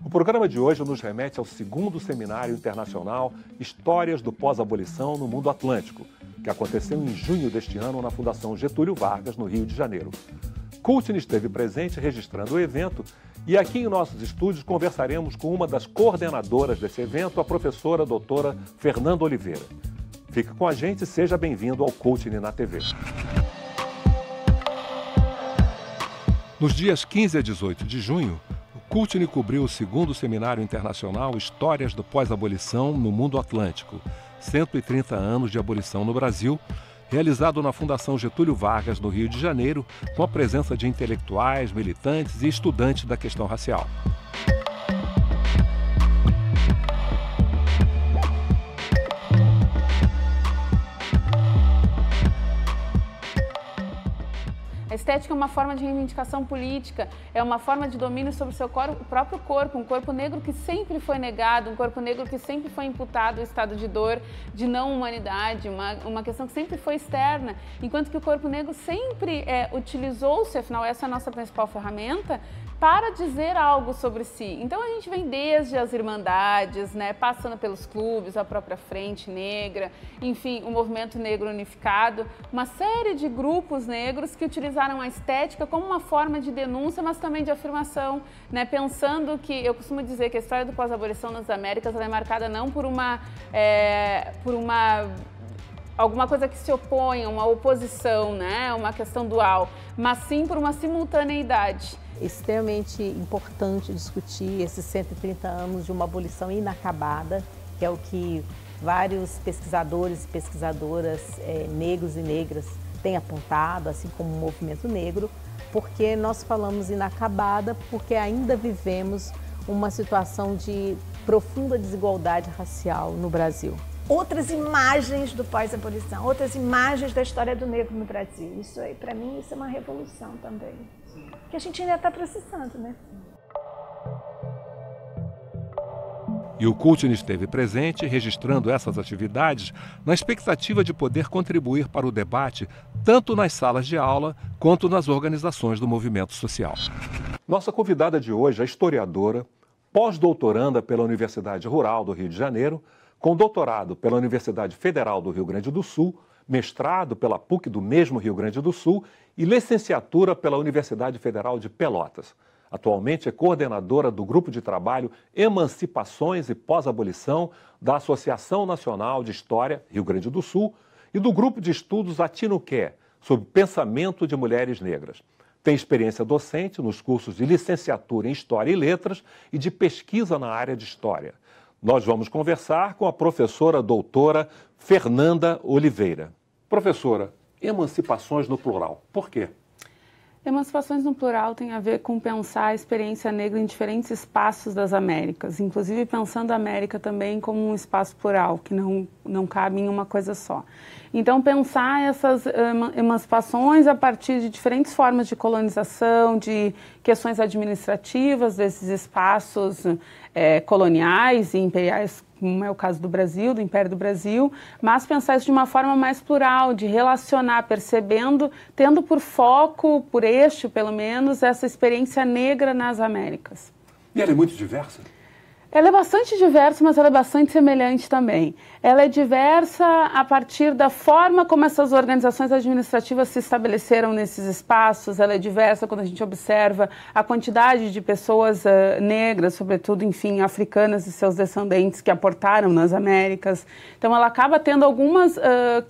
O programa de hoje nos remete ao segundo Seminário Internacional Histórias do Pós-Abolição no Mundo Atlântico, que aconteceu em junho deste ano na Fundação Getúlio Vargas, no Rio de Janeiro. Courtney esteve presente registrando o evento e aqui em nossos estúdios conversaremos com uma das coordenadoras desse evento, a professora doutora Fernanda Oliveira. Fique com a gente e seja bem-vindo ao Courtney na TV. Nos dias 15 a 18 de junho, Courtney cobriu o segundo Seminário Internacional Histórias do Pós-Abolição no Mundo Atlântico, 130 anos de abolição no Brasil, realizado na Fundação Getúlio Vargas, no Rio de Janeiro, com a presença de intelectuais, militantes e estudantes da questão racial. A estética é uma forma de reivindicação política, é uma forma de domínio sobre o seu próprio corpo, um corpo negro que sempre foi negado, um corpo negro que sempre foi imputado ao estado de dor, de não humanidade, uma questão que sempre foi externa, enquanto que o corpo negro sempre utilizou-se, afinal essa é a nossa principal ferramenta, para dizer algo sobre si. Então a gente vem desde as irmandades, né, passando pelos clubes, a própria Frente Negra, enfim, o Movimento Negro Unificado, uma série de grupos negros que utilizaram a estética como uma forma de denúncia, mas também de afirmação, né, pensando que, eu costumo dizer que a história do pós-abolição nas Américas ela é marcada não por alguma coisa que se opõe, uma oposição, né, uma questão dual, mas sim por uma simultaneidade. Extremamente importante discutir esses 130 anos de uma abolição inacabada, que é o que vários pesquisadores e pesquisadoras negros e negras têm apontado, assim como o movimento negro, porque nós falamos inacabada porque ainda vivemos uma situação de profunda desigualdade racial no Brasil. Outras imagens do pós-abolição, outras imagens da história do negro no Brasil. Isso aí, para mim, isso é uma revolução também. Que a gente ainda está processando, né? E o Courtney esteve presente, registrando essas atividades, na expectativa de poder contribuir para o debate, tanto nas salas de aula, quanto nas organizações do movimento social. Nossa convidada de hoje é historiadora, pós-doutoranda pela Universidade Rural do Rio de Janeiro, com doutorado pela Universidade Federal do Rio Grande do Sul, mestrado pela PUC do mesmo Rio Grande do Sul e licenciatura pela Universidade Federal de Pelotas. Atualmente é coordenadora do Grupo de Trabalho Emancipações e Pós-Abolição da Associação Nacional de História Rio Grande do Sul e do Grupo de Estudos Atinuqué, sobre pensamento de mulheres negras. Tem experiência docente nos cursos de licenciatura em História e Letras e de pesquisa na área de História. Nós vamos conversar com a professora doutora Fernanda Oliveira. Professora, emancipações no plural, por quê? Emancipações no plural tem a ver com pensar a experiência negra em diferentes espaços das Américas, inclusive pensando a América também como um espaço plural, que não cabe em uma coisa só. Então, pensar essas emancipações a partir de diferentes formas de colonização, de questões administrativas desses espaços coloniais e imperiais, como é o caso do Brasil, do Império do Brasil, mas pensar isso de uma forma mais plural, de relacionar, percebendo, tendo por foco, por eixo pelo menos, essa experiência negra nas Américas. E ela é muito diversa? Ela é bastante diversa, mas ela é bastante semelhante também. Ela é diversa a partir da forma como essas organizações administrativas se estabeleceram nesses espaços. Ela é diversa quando a gente observa a quantidade de pessoas negras, sobretudo, enfim, africanas e seus descendentes que aportaram nas Américas. Então, ela acaba tendo algumas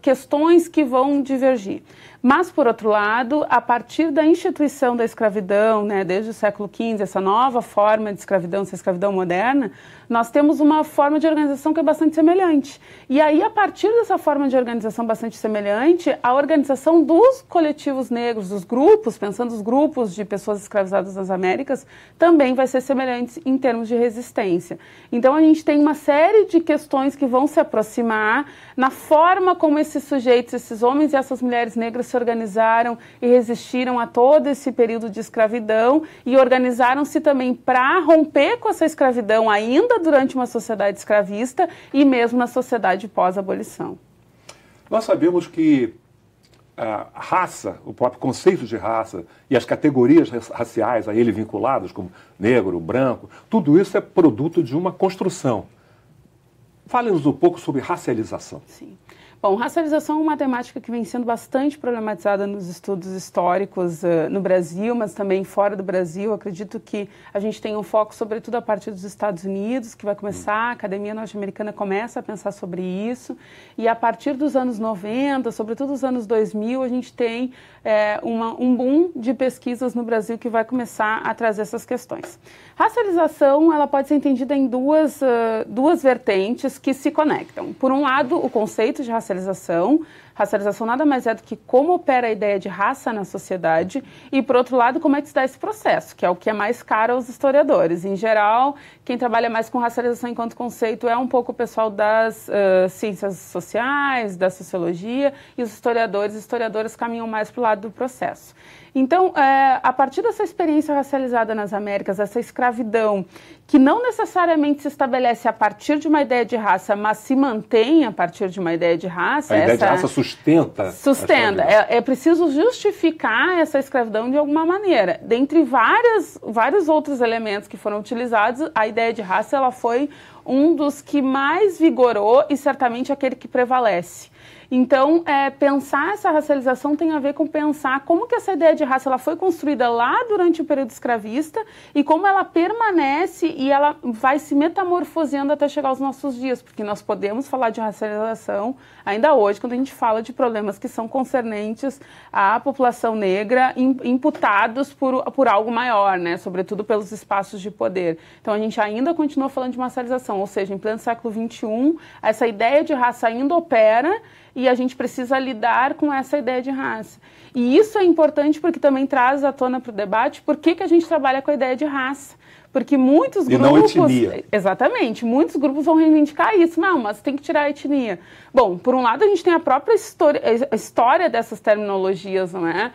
questões que vão divergir. Mas, por outro lado, a partir da instituição da escravidão, né, desde o século XV, essa nova forma de escravidão, essa escravidão moderna, nós temos uma forma de organização que é bastante semelhante. E aí, a partir dessa forma de organização bastante semelhante, a organização dos coletivos negros, dos grupos, pensando os grupos de pessoas escravizadas nas Américas, também vai ser semelhante em termos de resistência. Então, a gente tem uma série de questões que vão se aproximar na forma como esses sujeitos, esses homens e essas mulheres negras se organizaram e resistiram a todo esse período de escravidão e organizaram-se também para romper com essa escravidão ainda durante uma sociedade escravista e mesmo na sociedade pós-abolição. Nós sabemos que a raça, o próprio conceito de raça e as categorias raciais a ele vinculadas, como negro, branco, tudo isso é produto de uma construção. Fale-nos um pouco sobre racialização. Sim. Bom, racialização é uma temática que vem sendo bastante problematizada nos estudos históricos no Brasil, mas também fora do Brasil. Eu acredito que a gente tem um foco, sobretudo, a partir dos Estados Unidos, que vai começar, a Academia Norte-Americana começa a pensar sobre isso, e a partir dos anos 90, sobretudo dos anos 2000, a gente tem um boom de pesquisas no Brasil que vai começar a trazer essas questões. Racialização, ela pode ser entendida em duas vertentes que se conectam. Por um lado, o conceito de racialização. Racialização nada mais é do que como opera a ideia de raça na sociedade e, por outro lado, como é que se dá esse processo, que é o que é mais caro aos historiadores. Em geral, quem trabalha mais com racialização enquanto conceito é um pouco o pessoal das ciências sociais, da sociologia, e os historiadoras caminham mais para o lado do processo. Então, a partir dessa experiência racializada nas Américas, essa escravidão, que não necessariamente se estabelece a partir de uma ideia de raça, mas se mantém a partir de uma ideia de raça. A ideia de raça sustenta. Sustenta. É preciso justificar essa escravidão de alguma maneira. Dentre vários outros elementos que foram utilizados, a ideia de raça ela foi um dos que mais vigorou e certamente aquele que prevalece. Então, pensar essa racialização tem a ver com pensar como que essa ideia de raça ela foi construída lá durante o período escravista e como ela permanece e ela vai se metamorfoseando até chegar aos nossos dias, porque nós podemos falar de racialização ainda hoje quando a gente fala de problemas que são concernentes à população negra imputados por algo maior, né? Sobretudo pelos espaços de poder. Então, a gente ainda continua falando de racialização, ou seja, em pleno século XXI, essa ideia de raça ainda opera e a gente precisa lidar com essa ideia de raça. E isso é importante porque também traz à tona para o debate por que a gente trabalha com a ideia de raça. Porque muitos grupos... E não etnia. Exatamente. Muitos grupos vão reivindicar isso. Não, mas tem que tirar a etnia. Bom, por um lado a gente tem a própria história dessas terminologias, não é?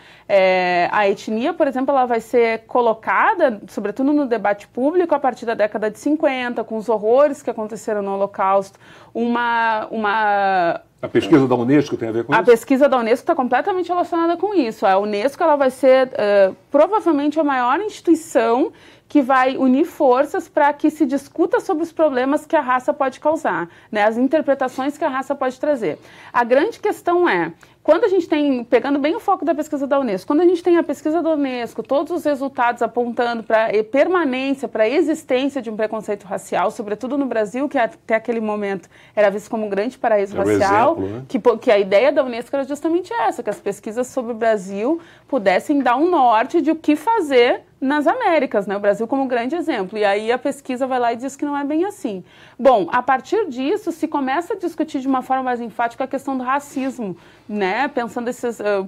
A etnia, por exemplo, ela vai ser colocada, sobretudo no debate público, a partir da década de 50, com os horrores que aconteceram no Holocausto. A pesquisa da Unesco tem a ver com isso? A pesquisa da Unesco está completamente relacionada com isso. A Unesco ela vai ser provavelmente a maior instituição que vai unir forças para que se discuta sobre os problemas que a raça pode causar, né? As interpretações que a raça pode trazer. A grande questão é, quando a gente tem, pegando bem o foco da pesquisa da Unesco, quando a gente tem a pesquisa da Unesco, todos os resultados apontando para a permanência, para a existência de um preconceito racial, sobretudo no Brasil, que até aquele momento era visto como um grande paraíso racial, exemplo, né? que a ideia da Unesco era justamente essa, que as pesquisas sobre o Brasil pudessem dar um norte de o que fazer nas Américas, né? O Brasil como um grande exemplo. E aí a pesquisa vai lá e diz que não é bem assim. Bom, a partir disso se começa a discutir de uma forma mais enfática a questão do racismo, né? Pensando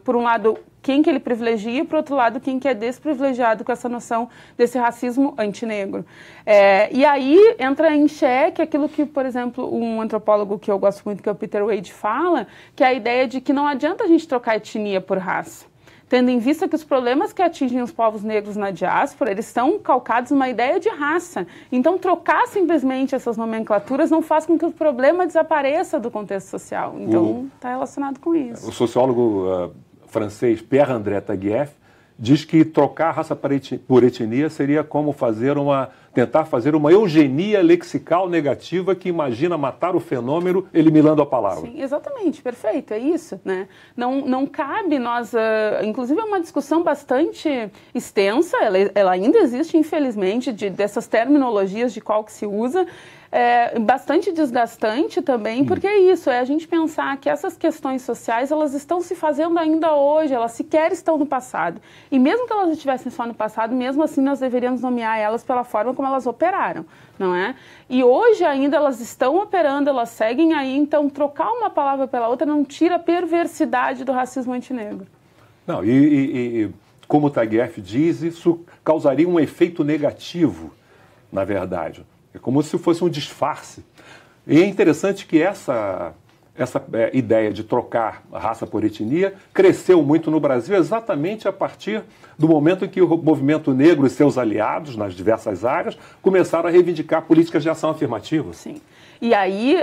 por um lado, quem que ele privilegia e, por outro lado, quem que é desprivilegiado com essa noção desse racismo antinegro. E aí entra em xeque aquilo que, por exemplo, um antropólogo que eu gosto muito, que é o Peter Wade, fala, que é a ideia de que não adianta a gente trocar etnia por raça. Tendo em vista que os problemas que atingem os povos negros na diáspora, eles estão calcados numa ideia de raça. Então, trocar simplesmente essas nomenclaturas não faz com que o problema desapareça do contexto social. Então, está relacionado com isso. O sociólogo francês Pierre-André Taguieff diz que trocar raça por etnia seria como tentar fazer uma eugenia lexical negativa que imagina matar o fenômeno eliminando a palavra. Sim, exatamente, perfeito, é isso, né? Não cabe nós... inclusive é uma discussão bastante extensa, ela ainda existe, infelizmente, dessas terminologias de qual que se usa, bastante desgastante também, porque é isso, a gente pensar que essas questões sociais, elas estão se fazendo ainda hoje, elas sequer estão no passado. E mesmo que elas estivessem só no passado, mesmo assim nós deveríamos nomear elas pela forma como elas operaram, não é? E hoje ainda elas estão operando, elas seguem aí, então trocar uma palavra pela outra não tira a perversidade do racismo antinegro. Não, como o Taguieff diz, isso causaria um efeito negativo, na verdade. É como se fosse um disfarce. E é interessante que essa ideia de trocar a raça por etnia cresceu muito no Brasil exatamente a partir do momento em que o movimento negro e seus aliados, nas diversas áreas, começaram a reivindicar políticas de ação afirmativa. Sim. E aí,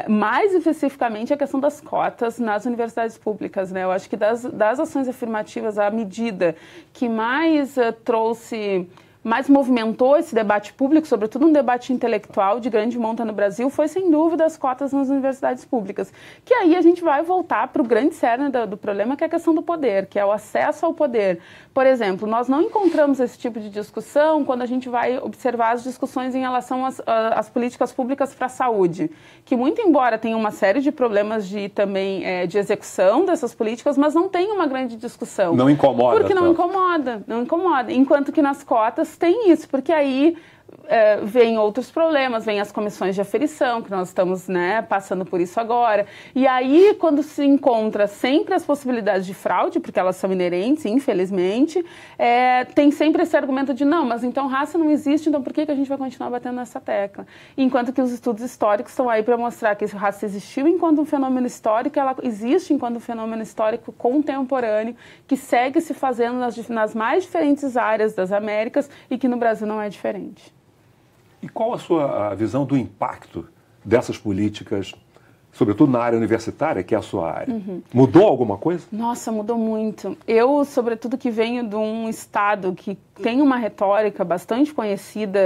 mais especificamente, a questão das cotas nas universidades públicas, né? Eu acho que das ações afirmativas, a medida que mais mais movimentou esse debate público, sobretudo um debate intelectual de grande monta no Brasil, foi sem dúvida as cotas nas universidades públicas. Que aí a gente vai voltar para o grande cerne do problema, que é a questão do poder, que é o acesso ao poder. Por exemplo, nós não encontramos esse tipo de discussão quando a gente vai observar as discussões em relação às políticas públicas para a saúde, que muito embora tenha uma série de problemas de execução dessas políticas, mas não tem uma grande discussão. Não incomoda. Porque não incomoda. Enquanto que nas cotas tem isso, porque aí vem outros problemas, vem as comissões de aferição, que nós estamos passando por isso agora. E aí, quando se encontra sempre as possibilidades de fraude, porque elas são inerentes, infelizmente, tem sempre esse argumento de não, mas então raça não existe, então por que a gente vai continuar batendo nessa tecla? Enquanto que os estudos históricos estão aí para mostrar que a raça existiu enquanto um fenômeno histórico, ela existe enquanto um fenômeno histórico contemporâneo, que segue se fazendo nas mais diferentes áreas das Américas e que no Brasil não é diferente. E qual a sua visão do impacto dessas políticas, sobretudo na área universitária, que é a sua área? Mudou alguma coisa? Nossa, mudou muito. Eu, sobretudo, que venho de um estado que tem uma retórica bastante conhecida,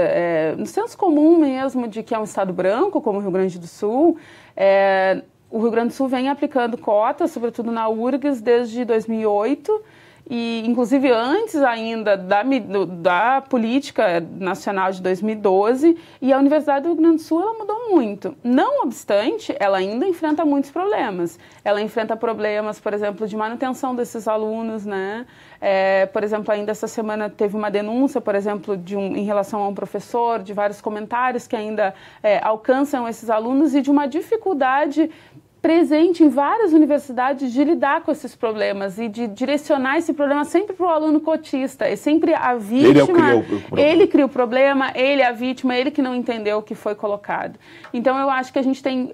no senso comum mesmo, de que é um estado branco, como o Rio Grande do Sul. O Rio Grande do Sul vem aplicando cotas, sobretudo na URGS, desde 2008, e inclusive antes ainda da política nacional de 2012, e a Universidade do Rio Grande do Sul ela mudou muito. Não obstante, ela ainda enfrenta muitos problemas. Ela enfrenta problemas, por exemplo, de manutenção desses alunos, né? Por exemplo, ainda essa semana teve uma denúncia, por exemplo, em relação a um professor, de vários comentários que ainda alcançam esses alunos e de uma dificuldade presente em várias universidades de lidar com esses problemas e de direcionar esse problema sempre para o aluno cotista. É sempre a vítima, ele cria o problema, ele é a vítima, ele que não entendeu o que foi colocado. Então, eu acho que a gente tem...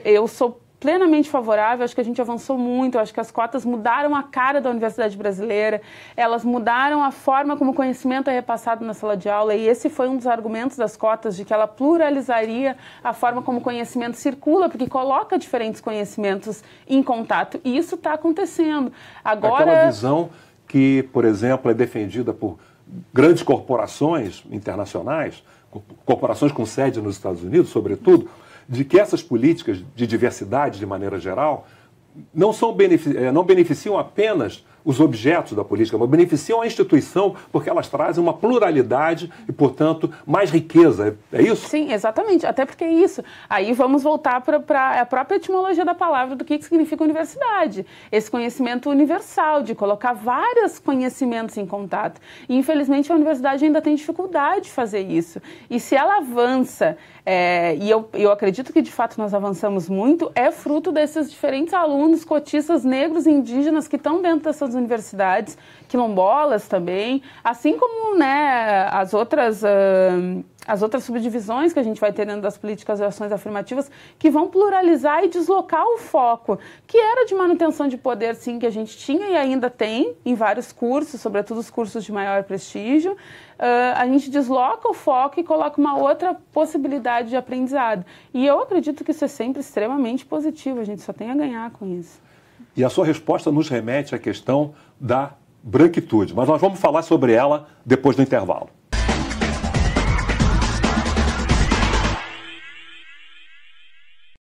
eu sou plenamente favorável, acho que a gente avançou muito, acho que as cotas mudaram a cara da universidade brasileira, elas mudaram a forma como o conhecimento é repassado na sala de aula, e esse foi um dos argumentos das cotas, de que ela pluralizaria a forma como o conhecimento circula, porque coloca diferentes conhecimentos em contato, e isso está acontecendo. Agora... Aquela visão que, por exemplo, é defendida por grandes corporações internacionais, corporações com sede nos Estados Unidos, sobretudo, de que essas políticas de diversidade, de maneira geral, não beneficiam apenas os objetos da política, mas beneficiam a instituição, porque elas trazem uma pluralidade e, portanto, mais riqueza. É isso? Sim, exatamente. Até porque é isso. Aí vamos voltar para a própria etimologia da palavra, do que significa universidade. Esse conhecimento universal, de colocar vários conhecimentos em contato. E, infelizmente, a universidade ainda tem dificuldade de fazer isso. E se ela avança, e eu acredito que, de fato, nós avançamos muito, é fruto desses diferentes alunos, cotistas, negros e indígenas que estão dentro dessas universidades, quilombolas também, assim como as outras subdivisões que a gente vai ter dentro das políticas de ações afirmativas, que vão pluralizar e deslocar o foco, que era de manutenção de poder, sim, que a gente tinha e ainda tem em vários cursos, sobretudo os cursos de maior prestígio. A gente desloca o foco e coloca uma outra possibilidade de aprendizado. E eu acredito que isso é sempre extremamente positivo, a gente só tem a ganhar com isso. E a sua resposta nos remete à questão da branquitude, mas nós vamos falar sobre ela depois do intervalo.